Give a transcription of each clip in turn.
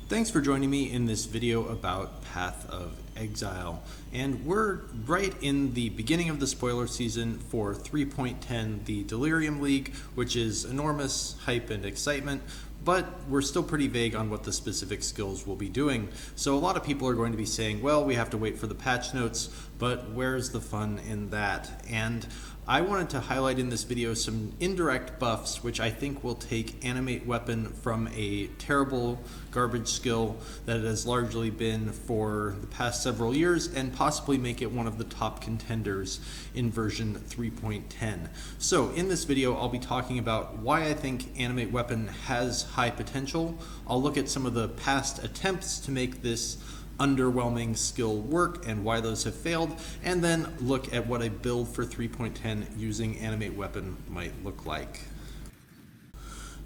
Thanks for joining me in this video about Path of Exile. And we're right in the beginning of the spoiler season for 3.10, the Delirium League, which is enormous hype and excitement, but we're still pretty vague on what the specific skills will be doing. So a lot of people are going to be saying, well, we have to wait for the patch notes, but where's the fun in that? And I wanted to highlight in this video some indirect buffs which I think will take Animate Weapon from a terrible garbage skill that it has largely been for the past several years and possibly make it one of the top contenders in version 3.10. So in this video I'll be talking about why I think Animate Weapon has high potential. I'll look at some of the past attempts to make this underwhelming skill work and why those have failed, and then look at what a build for 3.10 using Animate Weapon might look like.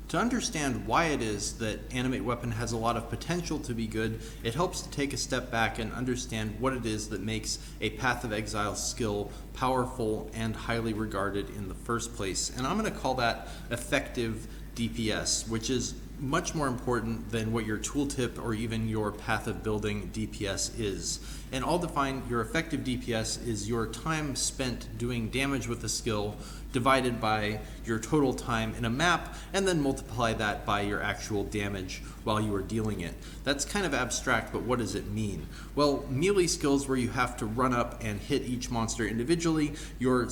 To understand why it is that Animate Weapon has a lot of potential to be good, it helps to take a step back and understand what it is that makes a Path of Exile skill powerful and highly regarded in the first place. And I'm going to call that effective DPS, which is much more important than what your tooltip or even your path of building DPS is. And I'll define your effective DPS is your time spent doing damage with the skill divided by your total time in a map, and then multiply that by your actual damage while you are dealing it. That's kind of abstract, but what does it mean? Well, melee skills where you have to run up and hit each monster individually, you're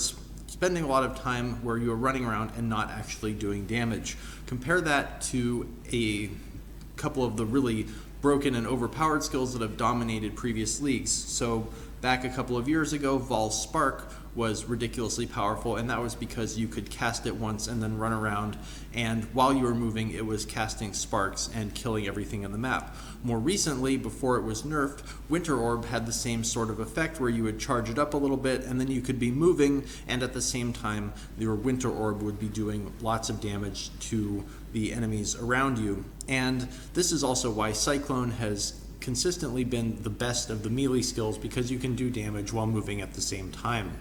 spending a lot of time where you're running around and not actually doing damage. Compare that to a couple of the really broken and overpowered skills that have dominated previous leagues. So back a couple of years ago, Vol's Spark was ridiculously powerful, and that was because you could cast it once and then run around, and while you were moving it was casting sparks and killing everything in the map. More recently, before it was nerfed, Winter Orb had the same sort of effect where you would charge it up a little bit and then you could be moving, and at the same time your Winter Orb would be doing lots of damage to the enemies around you. And this is also why Cyclone has consistently been the best of the melee skills, because you can do damage while moving at the same time.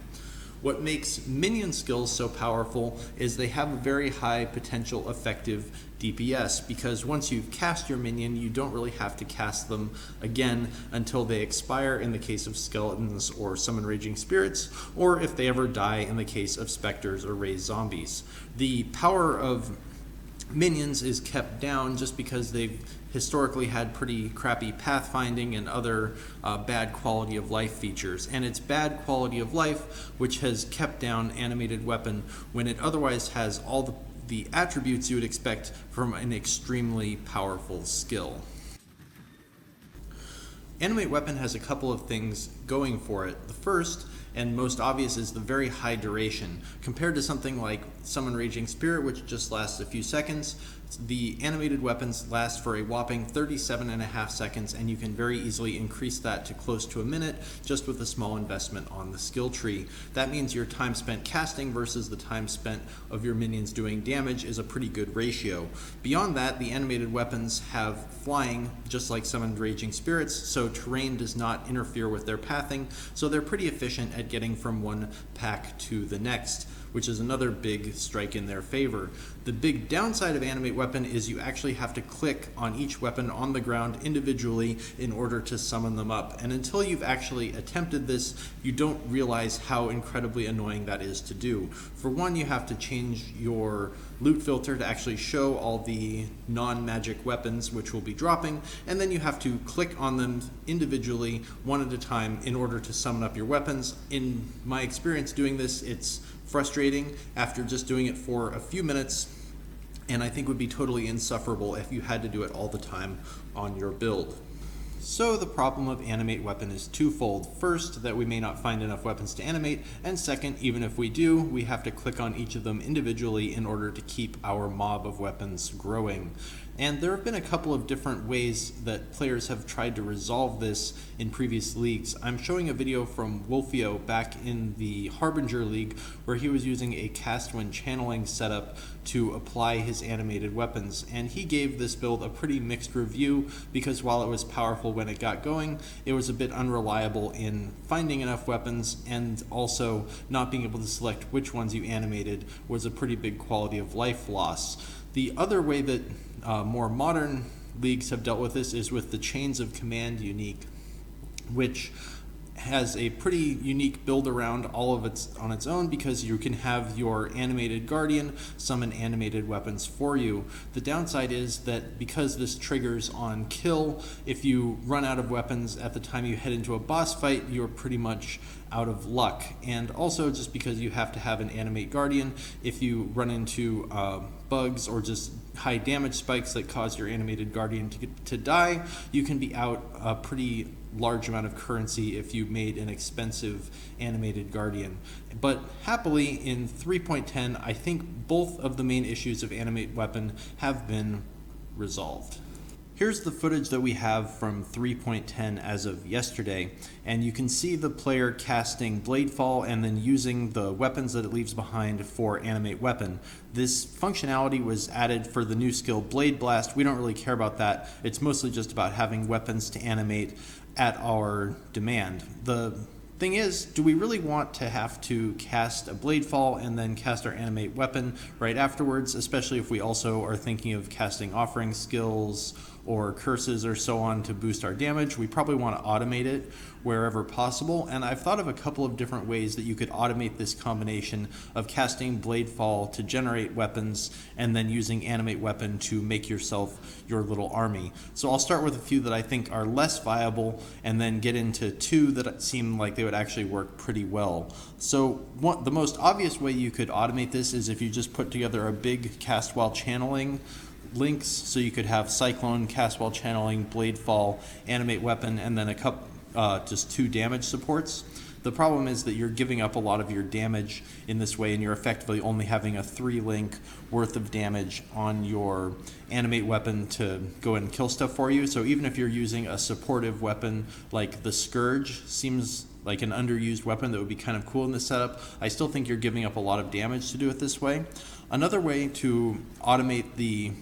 What makes minion skills so powerful is they have a very high potential effective DPS, because once you've cast your minion, you don't really have to cast them again until they expire in the case of skeletons or summon raging spirits, or if they ever die in the case of specters or raised zombies. The power of minions is kept down just because they've historically had pretty crappy pathfinding and other bad quality of life features, and it's bad quality of life which has kept down Animated Weapon when it otherwise has all the attributes you would expect from an extremely powerful skill. Animate Weapon has a couple of things going for it. The first and most obvious is the very high duration. Compared to something like Summon Raging Spirit, which just lasts a few seconds, the animated weapons last for a whopping 37.5 seconds, and you can very easily increase that to close to a minute just with a small investment on the skill tree. That means your time spent casting versus the time spent of your minions doing damage is a pretty good ratio. Beyond that, the animated weapons have flying, just like Summoned Raging Spirits, so terrain does not interfere with their pathing, so they're pretty efficient at getting from one pack to the next, which is another big strike in their favor. The big downside of Animate Weapon is you actually have to click on each weapon on the ground individually in order to summon them up. And until you've actually attempted this, you don't realize how incredibly annoying that is to do. For one, you have to change your loot filter to actually show all the non-magic weapons which will be dropping, and then you have to click on them individually one at a time in order to summon up your weapons. In my experience doing this, it's frustrating after just doing it for a few minutes, and I think would be totally insufferable if you had to do it all the time on your build. So the problem of Animate Weapon is twofold. First, that we may not find enough weapons to animate, and second, even if we do, we have to click on each of them individually in order to keep our mob of weapons growing. And there have been a couple of different ways that players have tried to resolve this in previous leagues. I'm showing a video from Wolfio back in the Harbinger League where he was using a cast when channeling setup to apply his animated weapons, and he gave this build a pretty mixed review because while it was powerful when it got going, it was a bit unreliable in finding enough weapons, and also not being able to select which ones you animated was a pretty big quality of life loss. The other way that more modern leagues have dealt with this is with the Chains of Command unique, which has a pretty unique build around all of its on its own, because you can have your animated guardian summon animated weapons for you. The downside is that because this triggers on kill, if you run out of weapons at the time you head into a boss fight, you're pretty much out of luck. And also, just because you have to have an animate guardian, if you run into bugs or just high damage spikes that cause your animated guardian to die, you can be out a pretty large amount of currency if you made an expensive animated guardian. But happily, in 3.10, I think both of the main issues of animate weapon have been resolved. Here's the footage that we have from 3.10 as of yesterday, and you can see the player casting Bladefall and then using the weapons that it leaves behind for animate weapon. This functionality was added for the new skill Blade Blast. We don't really care about that. It's mostly just about having weapons to animate at our demand. The thing is, do we really want to have to cast a Bladefall and then cast our animate weapon right afterwards, especially if we also are thinking of casting offering skills or curses or so on to boost our damage? We probably want to automate it wherever possible, and I've thought of a couple of different ways that you could automate this combination of casting Bladefall to generate weapons and then using animate weapon to make yourself your little army. So I'll start with a few that I think are less viable and then get into two that seem like they would actually work pretty well. So the most obvious way you could automate this is if you just put together a big cast while channeling links, so you could have Cyclone, cast while channeling, Bladefall, animate weapon, and then just 2 damage supports. The problem is that you're giving up a lot of your damage in this way, and you're effectively only having a 3-link worth of damage on your animate weapon to go and kill stuff for you. So even if you're using a supportive weapon like the Scourge, seems like an underused weapon that would be kind of cool in this setup, I still think you're giving up a lot of damage to do it this way. Another way to automate the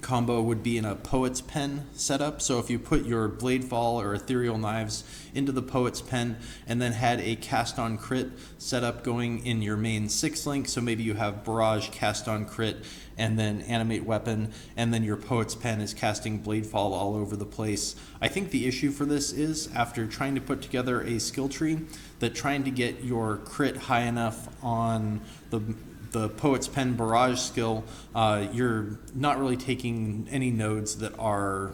combo would be in a Poet's Pen setup. So if you put your Bladefall or Ethereal Knives into the Poet's Pen and then had a cast on crit setup going in your main 6-link, so maybe you have Barrage, cast on crit, and then animate weapon, and then your Poet's Pen is casting Bladefall all over the place. I think the issue for this is, after trying to put together a skill tree, that trying to get your crit high enough on the Poet's Pen Barrage skill, you're not really taking any nodes that are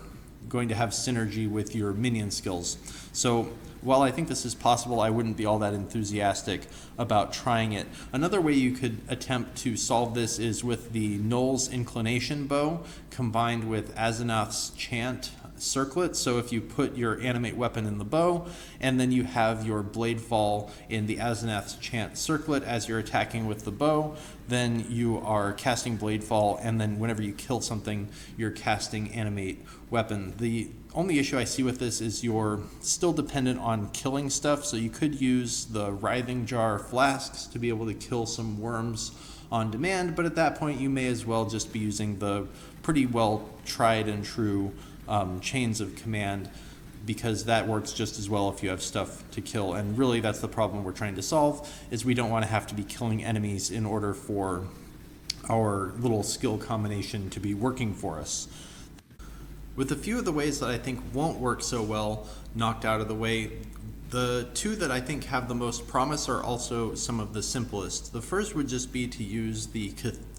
going to have synergy with your minion skills. So while I think this is possible, I wouldn't be all that enthusiastic about trying it. Another way you could attempt to solve this is with the Null's Inclination Bow combined with Asenath's Chant Circlet. So if you put your animate weapon in the bow and then you have your Bladefall in the Asenath's Chant Circlet as you're attacking with the bow, then you are casting Bladefall, and then whenever you kill something, you're casting animate weapon. The only issue I see with this is you're still dependent on killing stuff, so you could use the Writhing Jar flasks to be able to kill some worms on demand, but at that point you may as well just be using the pretty well tried and true Chains of Command, because that works just as well if you have stuff to kill. And really that's the problem we're trying to solve, is we don't want to have to be killing enemies in order for our little skill combination to be working for us. With a few of the ways that I think won't work so well knocked out of the way, the two that I think have the most promise are also some of the simplest. The first would just be to use the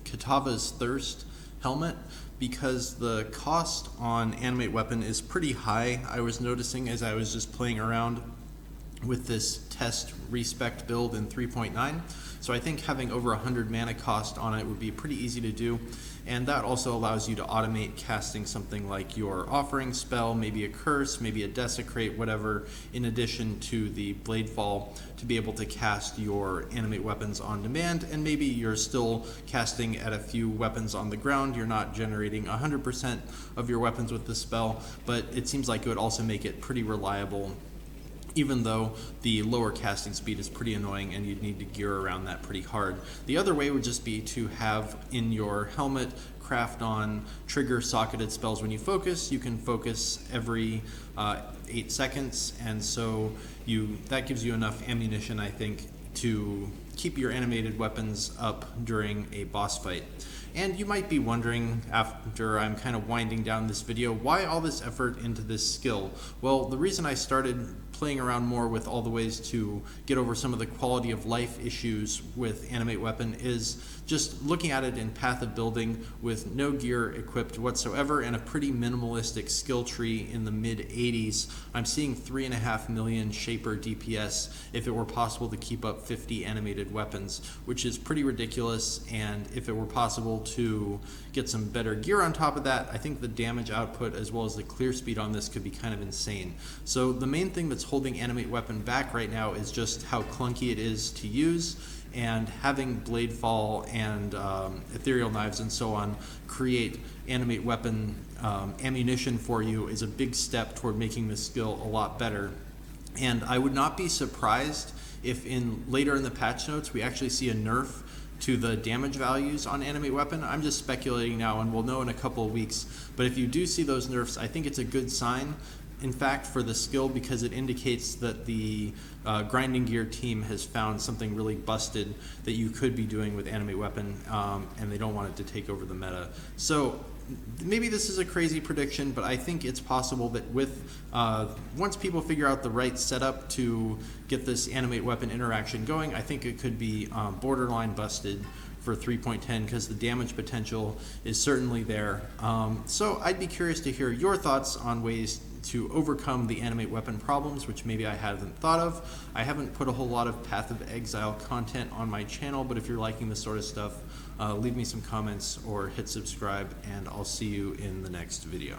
Kitava's Thirst helmet, because the cost on animate weapon is pretty high. I was noticing as I was just playing around with this test respect build in 3.9. So I think having over 100 mana cost on it would be pretty easy to do, and that also allows you to automate casting something like your offering spell, maybe a curse, maybe a desecrate, whatever, in addition to the Bladefall, to be able to cast your animate weapons on demand. And maybe you're still casting at a few weapons on the ground, you're not generating 100% of your weapons with the spell, but it seems like it would also make it pretty reliable, even though the lower casting speed is pretty annoying and you'd need to gear around that pretty hard. The other way would just be to have in your helmet craft on trigger socketed spells when you focus. You can focus every 8 seconds, and so that gives you enough ammunition, I think, to keep your animated weapons up during a boss fight. And you might be wondering, after I'm kind of winding down this video, why all this effort into this skill? Well, the reason I started playing around more with all the ways to get over some of the quality of life issues with Animate Weapon is just looking at it in Path of Building with no gear equipped whatsoever and a pretty minimalistic skill tree in the mid 80s. I'm seeing 3.5 million Shaper DPS if it were possible to keep up 50 animated weapons, which is pretty ridiculous. And if it were possible to get some better gear on top of that, I think the damage output as well as the clear speed on this could be kind of insane. So the main thing that's holding Animate Weapon back right now is just how clunky it is to use, and having Bladefall and Ethereal Knives and so on create Animate Weapon ammunition for you is a big step toward making this skill a lot better. And I would not be surprised if later in the patch notes we actually see a nerf to the damage values on Animate Weapon. I'm just speculating now, and we'll know in a couple of weeks. But if you do see those nerfs, I think it's a good sign, in fact, for the skill, because it indicates that the grinding gear team has found something really busted that you could be doing with Animate Weapon, and they don't want it to take over the meta. So maybe this is a crazy prediction, but I think it's possible that once people figure out the right setup to get this Animate Weapon interaction going, I think it could be borderline busted for 3.10 because the damage potential is certainly there. So I'd be curious to hear your thoughts on ways to overcome the Animate Weapon problems, which maybe I haven't thought of. I haven't put a whole lot of Path of Exile content on my channel, but if you're liking this sort of stuff, leave me some comments or hit subscribe, and I'll see you in the next video.